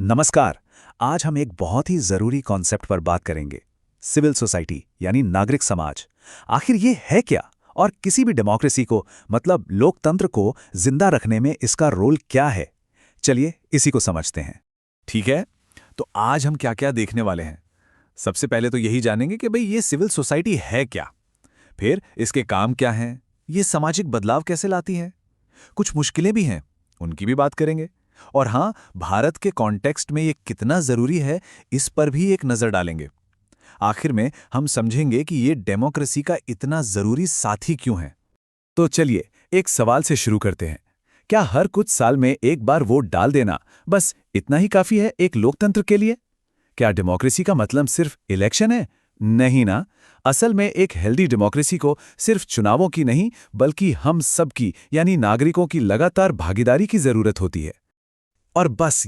नमस्कार। आज हम एक बहुत ही जरूरी कॉन्सेप्ट पर बात करेंगे। सिविल सोसाइटी यानी नागरिक समाज। आखिर ये है क्या और किसी भी डेमोक्रेसी को मतलब लोकतंत्र को जिंदा रखने में इसका रोल क्या है? चलिए इसी को समझते हैं। ठीक है। तो आज हम क्या क्या देखने वाले हैं। सबसे पहले तो यही जानेंगे कि भाई ये सिविल सोसाइटी है क्या, फिर इसके काम क्या हैं, ये सामाजिक बदलाव कैसे लाती है, कुछ मुश्किलें भी हैं उनकी भी बात करेंगे, और हाँ, भारत के कॉन्टेक्स्ट में ये कितना जरूरी है इस पर भी एक नजर डालेंगे। आखिर में हम समझेंगे कि ये डेमोक्रेसी का इतना जरूरी साथी क्यों है। तो चलिए एक सवाल से शुरू करते हैं। क्या हर कुछ साल में एक बार वोट डाल देना बस इतना ही काफी है एक लोकतंत्र के लिए? क्या डेमोक्रेसी का मतलब सिर्फ इलेक्शन है? नहीं ना। असल में एक हेल्दी डेमोक्रेसी को सिर्फ चुनावों की नहीं बल्कि हम सबकी यानी नागरिकों की लगातार भागीदारी की जरूरत होती है। और बस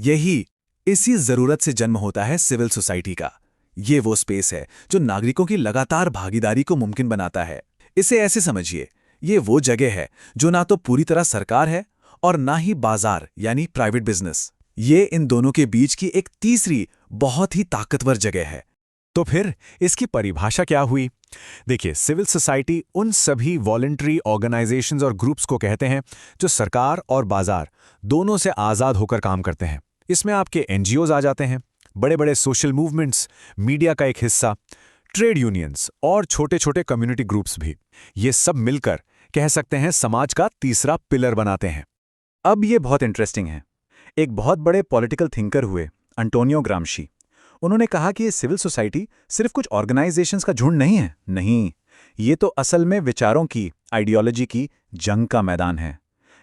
इसी जरूरत से जन्म होता है सिविल सोसाइटी का। ये वो स्पेस है जो नागरिकों की लगातार भागीदारी को मुमकिन बनाता है। इसे ऐसे समझिए, ये वो जगह है जो ना तो पूरी तरह सरकार है और ना ही बाजार यानी प्राइवेट बिजनेस। ये इन दोनों के बीच की एक तीसरी बहुत ही ताकतवर जगह है। तो फिर इसकी परिभाषा क्या हुई? देखिए, सिविल सोसाइटी उन सभी वॉलंटरी ऑर्गेनाइजेशंस और ग्रुप्स को कहते हैं जो सरकार और बाजार दोनों से आज़ाद होकर काम करते हैं। इसमें आपके एनजीओज आ जाते हैं, बड़े बड़े सोशल मूवमेंट्स, मीडिया का एक हिस्सा, ट्रेड यूनियंस और छोटे छोटे कम्युनिटी ग्रुप्स भी। ये सब मिलकर कह सकते हैं समाज का तीसरा पिलर बनाते हैं। अब ये बहुत इंटरेस्टिंग है। एक बहुत बड़े पॉलिटिकल थिंकर हुए एंटोनियो ग्राम्शी। उन्होंने कहा कि ये सिविल सोसाइटी सिर्फ कुछ ऑर्गेनाइजेशंस का झुंड नहीं है। नहीं, ये तो असल में विचारों की, आइडियोलॉजी की जंग का मैदान है।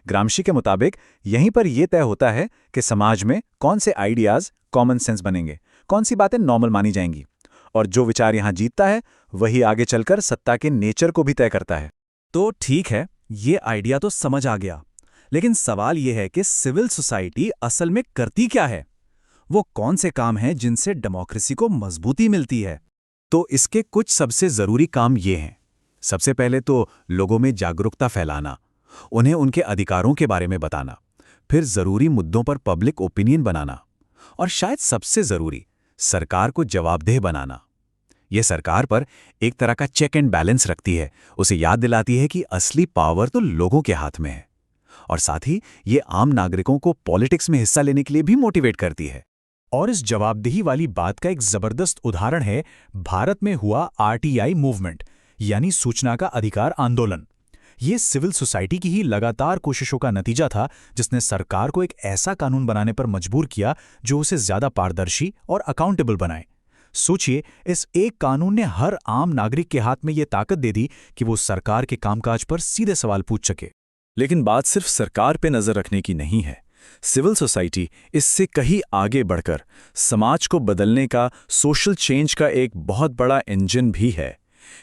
ग्राम्शी के मुताबिक यहीं पर यह तय होता है कि समाज में कौन से आइडियाज कॉमन सेंस बनेंगे, कौन सी बातें नॉर्मल मानी जाएंगी, और जो विचार यहां जीतता है वही आगे चलकर सत्ता के नेचर को भी तय करता है। तो ठीक है, ये आइडिया तो समझ आ गया, लेकिन सवाल यह है कि सिविल सोसाइटी असल में करती क्या है? वो कौन से काम हैं जिनसे डेमोक्रेसी को मजबूती मिलती है? तो इसके कुछ सबसे जरूरी काम ये हैं। सबसे पहले तो लोगों में जागरूकता फैलाना, उन्हें उनके अधिकारों के बारे में बताना, फिर जरूरी मुद्दों पर पब्लिक ओपिनियन बनाना, और शायद सबसे जरूरी सरकार को जवाबदेह बनाना। यह सरकार पर एक तरह का चेक एंड बैलेंस रखती है, उसे याद दिलाती है कि असली पावर तो लोगों के हाथ में है, और साथ ही ये आम नागरिकों को पॉलिटिक्स में हिस्सा लेने के लिए भी मोटिवेट करती है। और इस जवाबदेही वाली बात का एक जबरदस्त उदाहरण है भारत में हुआ आरटीआई मूवमेंट, यानी सूचना का अधिकार आंदोलन। ये सिविल सोसाइटी की ही लगातार कोशिशों का नतीजा था, जिसने सरकार को एक ऐसा कानून बनाने पर मजबूर किया जो उसे ज्यादा पारदर्शी और अकाउंटेबल बनाए। सोचिए, इस एक कानून ने हर आम नागरिक के हाथ में ये ताकत दे दी कि वो सरकार के कामकाज पर सीधे सवाल पूछ सके। लेकिन बात सिर्फ सरकार पे नजर रखने की नहीं है। सिविल सोसाइटी इससे कहीं आगे बढ़कर समाज को बदलने का, सोशल चेंज का एक बहुत बड़ा इंजन भी है।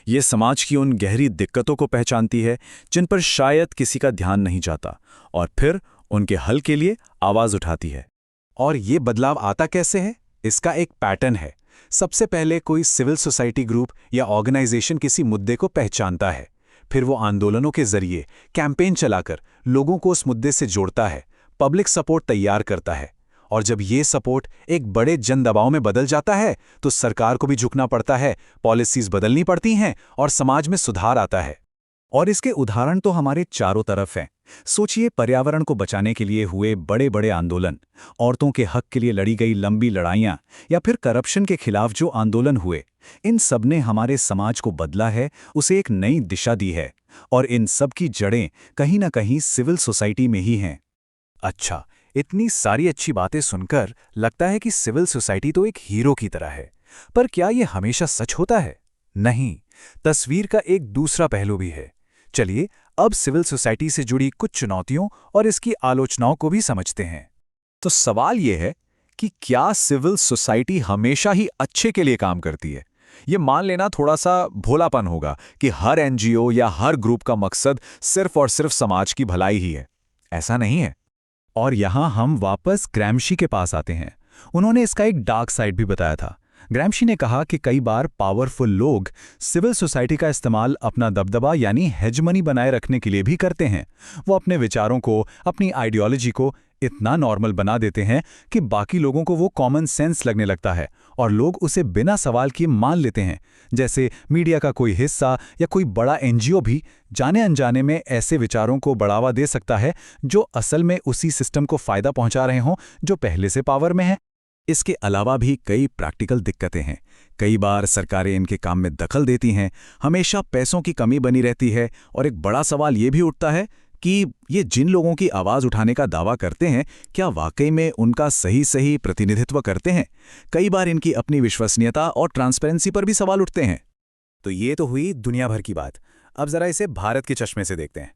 ये समाज की उन गहरी दिक्कतों को पहचानती है जिन पर शायद किसी का ध्यान नहीं जाता, और फिर उनके हल के लिए आवाज उठाती है। और ये बदलाव आता कैसे है? इसका एक पैटर्न है। सबसे पहले कोई सिविल सोसाइटी ग्रुप या ऑर्गेनाइजेशन किसी मुद्दे को पहचानता है, फिर वो आंदोलनों के जरिए कैंपेन चलाकर लोगों को उस मुद्दे से जोड़ता है, पब्लिक सपोर्ट तैयार करता है, और जब ये सपोर्ट एक बड़े जन दबाव में बदल जाता है तो सरकार को भी झुकना पड़ता है, पॉलिसीज बदलनी पड़ती हैं और समाज में सुधार आता है। और इसके उदाहरण तो हमारे चारों तरफ हैं। सोचिए, पर्यावरण को बचाने के लिए हुए बड़े बड़े आंदोलन, औरतों के हक के लिए लड़ी गई लंबी लड़ाइयां, या फिर करप्शन के खिलाफ जो आंदोलन हुए, इन सब ने हमारे समाज को बदला है, उसे एक नई दिशा दी है, और इन सब की जड़ें कहीं ना कहीं सिविल सोसाइटी में ही हैं। अच्छा, इतनी सारी अच्छी बातें सुनकर लगता है कि सिविल सोसाइटी तो एक हीरो की तरह है, पर क्या यह हमेशा सच होता है? नहीं, तस्वीर का एक दूसरा पहलू भी है। चलिए अब सिविल सोसाइटी से जुड़ी कुछ चुनौतियों और इसकी आलोचनाओं को भी समझते हैं। तो सवाल यह है कि क्या सिविल सोसाइटी हमेशा ही अच्छे के लिए काम करती है? ये मान लेना थोड़ा सा भोलापन होगा कि हर एनजीओ या हर ग्रुप का मकसद सिर्फ और सिर्फ समाज की भलाई ही है। ऐसा नहीं है। और यहां हम वापस ग्राम्शी के पास आते हैं। उन्होंने इसका एक डार्क साइड भी बताया था। ग्राम्शी ने कहा कि कई बार पावरफुल लोग सिविल सोसाइटी का इस्तेमाल अपना दबदबा यानी हेजमनी बनाए रखने के लिए भी करते हैं। वो अपने विचारों को, अपनी आइडियोलॉजी को इतना नॉर्मल बना देते हैं कि बाकी लोगों को वो कॉमन सेंस लगने लगता है और लोग उसे बिना सवाल किए मान लेते हैं। जैसे मीडिया का कोई हिस्सा या कोई बड़ा एनजीओ भी जाने अनजाने में ऐसे विचारों को बढ़ावा दे सकता है जो असल में उसी सिस्टम को फायदा पहुंचा रहे हों जो पहले से पावर में है। इसके अलावा भी कई प्रैक्टिकल दिक्कतें हैं। कई बार सरकारें इनके काम में दखल देती हैं, हमेशा पैसों की कमी बनी रहती है और एक बड़ा सवाल ये भी उठता है कि ये जिन लोगों की आवाज़ उठाने का दावा करते हैं क्या वाकई में उनका सही प्रतिनिधित्व करते हैं। कई बार इनकी अपनी विश्वसनीयता और ट्रांसपेरेंसी पर भी सवाल उठते हैं। तो ये तो हुई दुनिया भर की बात। अब जरा इसे भारत के चश्मे से देखते हैं।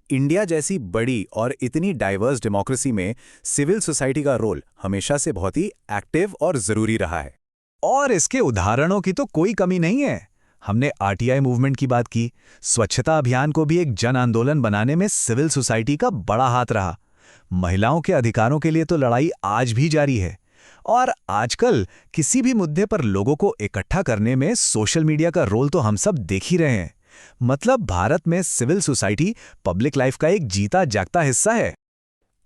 इंडिया जैसी बड़ी और इतनी डाइवर्स डेमोक्रेसी में सिविल सोसाइटी का रोल हमेशा से बहुत ही एक्टिव और जरूरी रहा है और इसके उदाहरणों की तो कोई कमी नहीं है। हमने आरटीआई मूवमेंट की बात की। स्वच्छता अभियान को भी एक जन आंदोलन बनाने में सिविल सोसाइटी का बड़ा हाथ रहा। महिलाओं के अधिकारों के लिए तो लड़ाई आज भी जारी है और आजकल किसी भी मुद्दे पर लोगों को इकट्ठा करने में सोशल मीडिया का रोल तो हम सब देख ही रहे हैं। मतलब भारत में सिविल सोसाइटी पब्लिक लाइफ का एक जीता जागता हिस्सा है।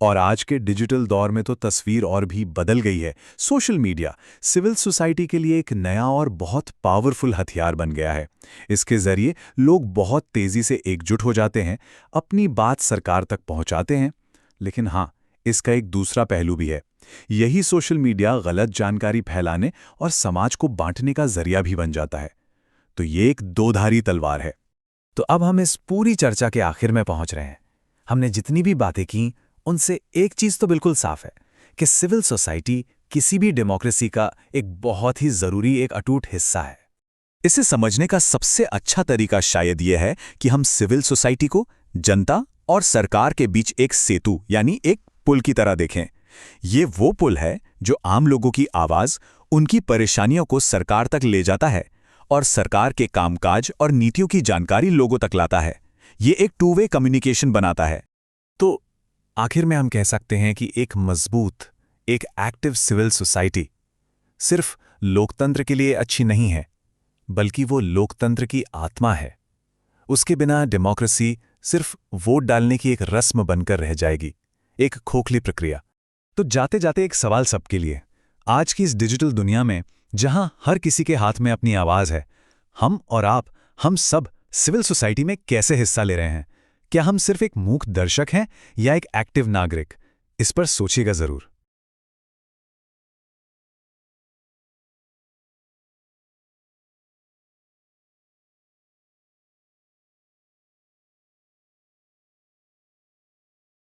और आज के डिजिटल दौर में तो तस्वीर और भी बदल गई है। सोशल मीडिया सिविल सोसाइटी के लिए एक नया और बहुत पावरफुल हथियार बन गया है। इसके जरिए लोग बहुत तेजी से एकजुट हो जाते हैं, अपनी बात सरकार तक पहुंचाते हैं। लेकिन हाँ, इसका एक दूसरा पहलू भी है। यही सोशल मीडिया गलत जानकारी फैलाने और समाज को बांटने का जरिया भी बन जाता है। तो ये एक दोधारी तलवार है। तो अब हम इस पूरी चर्चा के आखिर में पहुंच रहे हैं। हमने जितनी भी बातें की उनसे एक चीज तो बिल्कुल साफ है कि सिविल सोसाइटी किसी भी डेमोक्रेसी का एक बहुत ही जरूरी एक अटूट हिस्सा है। इसे समझने का सबसे अच्छा तरीका शायद यह है कि हम सिविल सोसाइटी को जनता और सरकार के बीच एक सेतु यानी एक पुल की तरह देखें। ये वो पुल है जो आम लोगों की आवाज, उनकी परेशानियों को सरकार तक ले जाता है और सरकार के कामकाज और नीतियों की जानकारी लोगों तक लाता है। ये एक टू वे कम्युनिकेशन बनाता है। तो आखिर में हम कह सकते हैं कि एक मजबूत, एक एक्टिव सिविल सोसाइटी सिर्फ लोकतंत्र के लिए अच्छी नहीं है, बल्कि वो लोकतंत्र की आत्मा है। उसके बिना डेमोक्रेसी सिर्फ वोट डालने की एक रस्म बनकर रह जाएगी, एक खोखली प्रक्रिया। तो जाते जाते एक सवाल सबके लिए, आज की इस डिजिटल दुनिया में जहां हर किसी के हाथ में अपनी आवाज है, हम और आप, हम सब सिविल सोसाइटी में कैसे हिस्सा ले रहे हैं? क्या हम सिर्फ एक मूक दर्शक हैं या एक एक्टिव नागरिक? इस पर सोचिएगा जरूर।